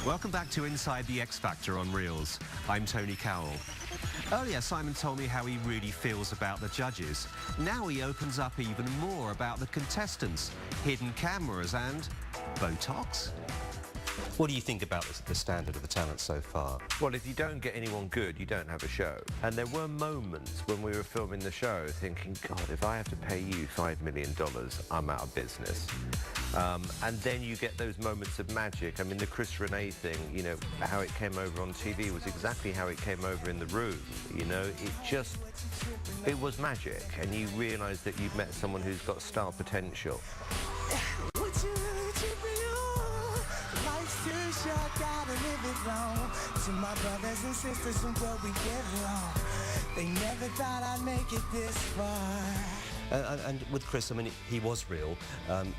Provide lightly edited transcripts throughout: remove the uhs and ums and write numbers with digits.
Welcome back to Inside the X Factor on Reels. I'm Tony Cowell. Earlier, Simon told me how he really feels about the judges. Now he opens up even more about the contestants, hidden cameras and Botox. What do you think about the standard of the talent so far? Well, if you don't get anyone good, you don't have a show. And there were moments when we were filming the show thinking, God, if I have to pay you $5 million, I'm out of business. And then you get those moments of magic. I mean, the Chris Renee thing, you know, how it came over on TV was exactly how it came over in the room. You know, it was magic. And you realise that you've met someone who's got star potential. Gotta live it wrong. To my brothers and sisters from where we get wrong, they never thought I'd make it this far. And with Chris, I mean, he was real.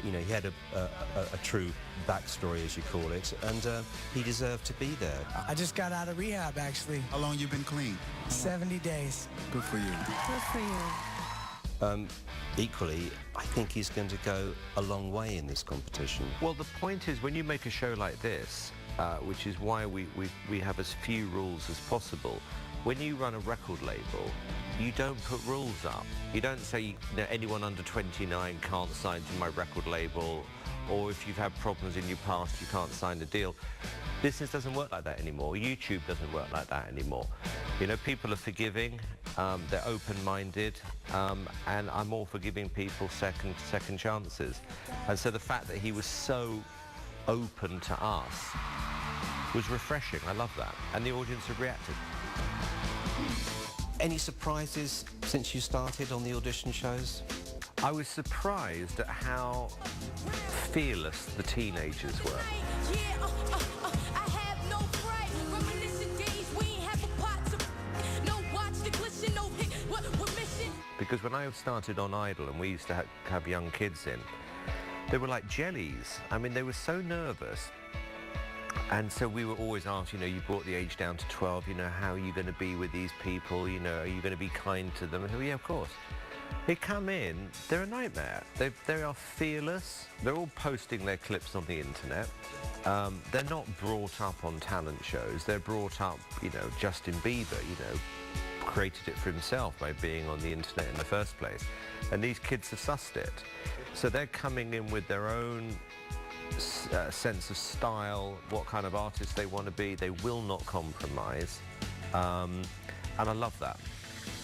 You know, he had a true backstory, as you call it, and he deserved to be there. I just got out of rehab, actually. How long you been clean? 70 days. Good for you. Good for you. Equally, I think he's going to go a long way in this competition. Well, the point is, when you make a show like this, which is why we have as few rules as possible, when you run a record label, you don't put rules up. You don't say, you know, anyone under 29 can't sign to my record label, or if you've had problems in your past, you can't sign a deal. Business doesn't work like that anymore. YouTube doesn't work like that anymore. You know, people are forgiving, they're open-minded, and I'm all for giving people second chances. And so the fact that he was so open to us was refreshing. I love that. And the audience have reacted. Any surprises since you started on the audition shows? I was surprised at how fearless the teenagers were. Because when I started on Idol and we used to have young kids in, they were like jellies. I mean, they were so nervous. And so we were always asked, you know, you brought the age down to 12, you know, how are you going to be with these people? You know, are you going to be kind to them? And yeah, of course. They come in, they're a nightmare. They are fearless. They're all posting their clips on the internet. They're not brought up on talent shows. They're brought up, you know, Justin Bieber, you know, created it for himself by being on the internet in the first place. And these kids have sussed it. So they're coming in with their own sense of style, what kind of artist they want to be. They will not compromise. And I love that.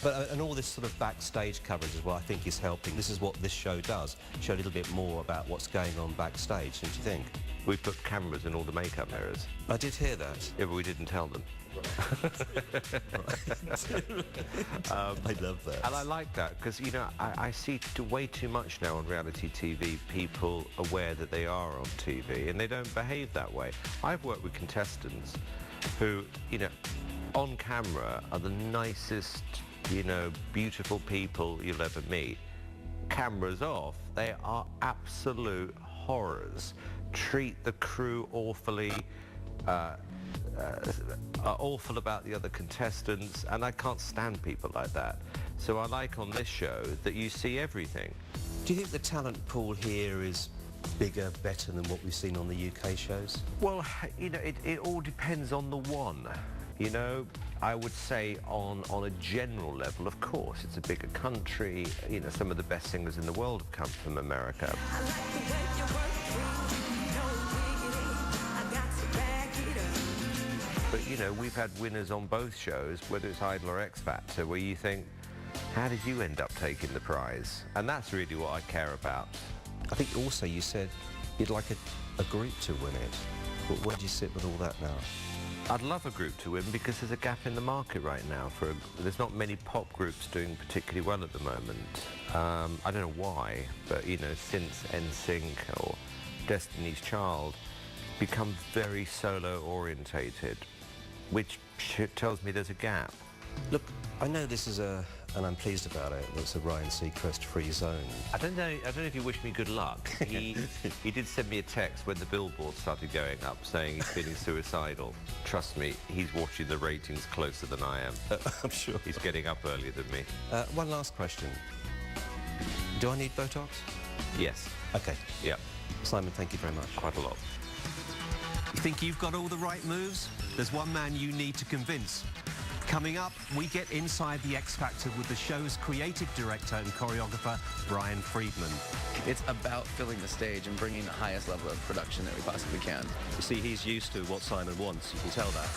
But and all this sort of backstage coverage as well, I think, is helping. This is what this show does, show a little bit more about what's going on backstage, don't you think? We put cameras in all the makeup mirrors. I did hear that. Yeah, but we didn't tell them. I love that. And I like that, because, you know, I see way too much now on reality TV, people aware that they are on TV, and they don't behave that way. I've worked with contestants who, you know, on camera are the nicest, you know, beautiful people you'll ever meet. Cameras off, they are absolute horrors. Treat the crew awfully, are awful about the other contestants, and I can't stand people like that. So I like on this show that you see everything. Do you think the talent pool here is bigger, better than what we've seen on the UK shows? Well, you know, it all depends on the one. You know, I would say on a general level, of course, it's a bigger country. You know, some of the best singers in the world have come from America. But, you know, we've had winners on both shows, whether it's Idol or X Factor, where you think, how did you end up taking the prize? And that's really what I care about. I think also you said you'd like a group to win it. But where do you sit with all that now? I'd love a group to win, because there's a gap in the market right now. There's not many pop groups doing particularly well at the moment. I don't know why, but, you know, since NSYNC or Destiny's Child become very solo-orientated, which tells me there's a gap. Look, I know this is and I'm pleased about it, it's a Ryan Seacrest-free zone. I don't know if you wish me good luck. He did send me a text when the billboard started going up saying he's feeling suicidal. Trust me, he's watching the ratings closer than I am. I'm sure. He's getting up earlier than me. One last question. Do I need Botox? Yes. Okay. Yeah. Simon, thank you very much. Quite a lot. You think you've got all the right moves? There's one man you need to convince. Coming up, we get inside the X Factor with the show's creative director and choreographer, Brian Friedman. It's about filling the stage and bringing the highest level of production that we possibly can. You see, he's used to what Simon wants. You can tell that.